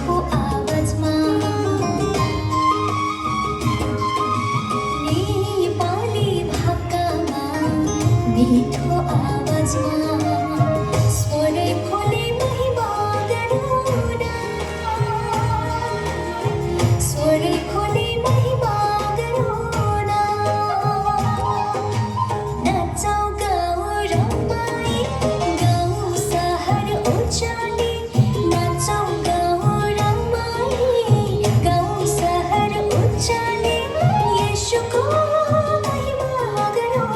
मिठो आवाजमा नेपाली भाकामा मिठो आवाजमा स्वरै खोले महिमा गरौँ स्वरै खोले महिमा गरौँ नाचौँ गाउँ रमाई गाउँ सहर उचाली नाचौँ गाउँ रमाई गाउँ सहर उचाली येशूको महिमा गरौँ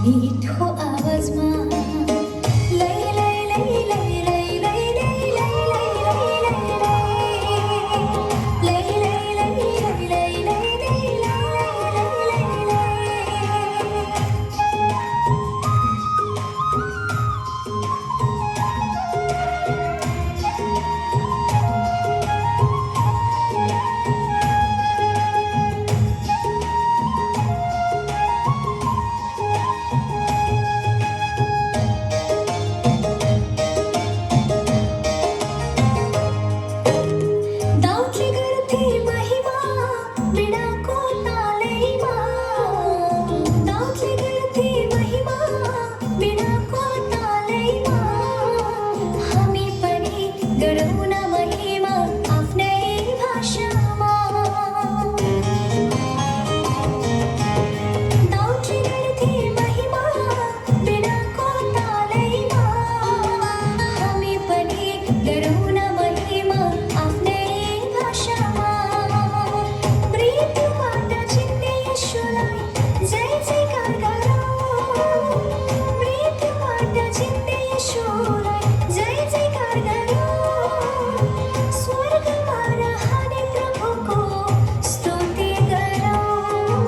मिठो आवाजमा लै लै लै लै लै लै लै लै लै लै लै लै लै दाउदले गर्थे महिमा वीणाको तालैमा दाउदले गर्थे महिमा वीणाको तालैमा हामी पनि गरौँ न महिमा आफ्नै भाषामा दाउदले गर्थे महिमा वीणाको तालैमा हामी पनि गरौँ न महिमा आफ्नै भाषामा मृत्युबाट जित्ने येशूलाई जय जयकार गरौँ मृत्युबाट जित्ने येशूलाई जय जयकार गरौँ स्वर्गमा रहने प्रभुको स्तुति गरौँ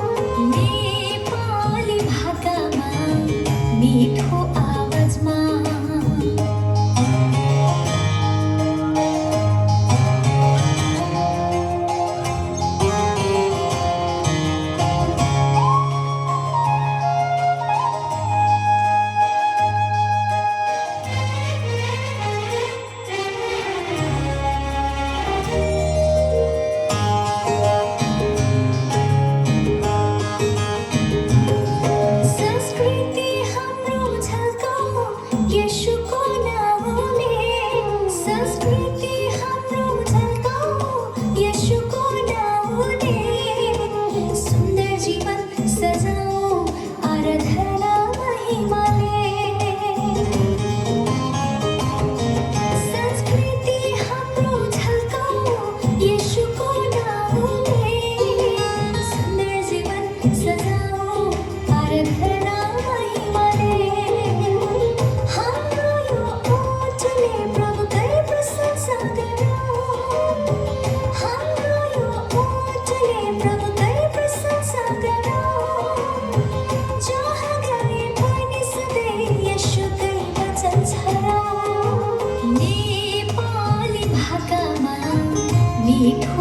नेपाली भाकामा मिठो आवाजमा संस्कृति हाम्रो झल्काऊ येशूको नाउँले संस्कृति हाम्रो झल्काऊ येशूको नाउँले सुन्दर जीवन सजाऊ आराधना महिमाले संस्कृति हाम्रो झल्काऊ येशूको नाउँले सुन्दर जीवन सजाऊ आराधना महिमाले हाम्रो यो ओठले प्रभुकै प्रशंसा गरौँ हाम्रो यो ओठले प्रभुकै प्रशंसा गरौँ जहाँ गए पनि सधैँ येशूकै वचन छराऊ नेपाली भाकामा मिठो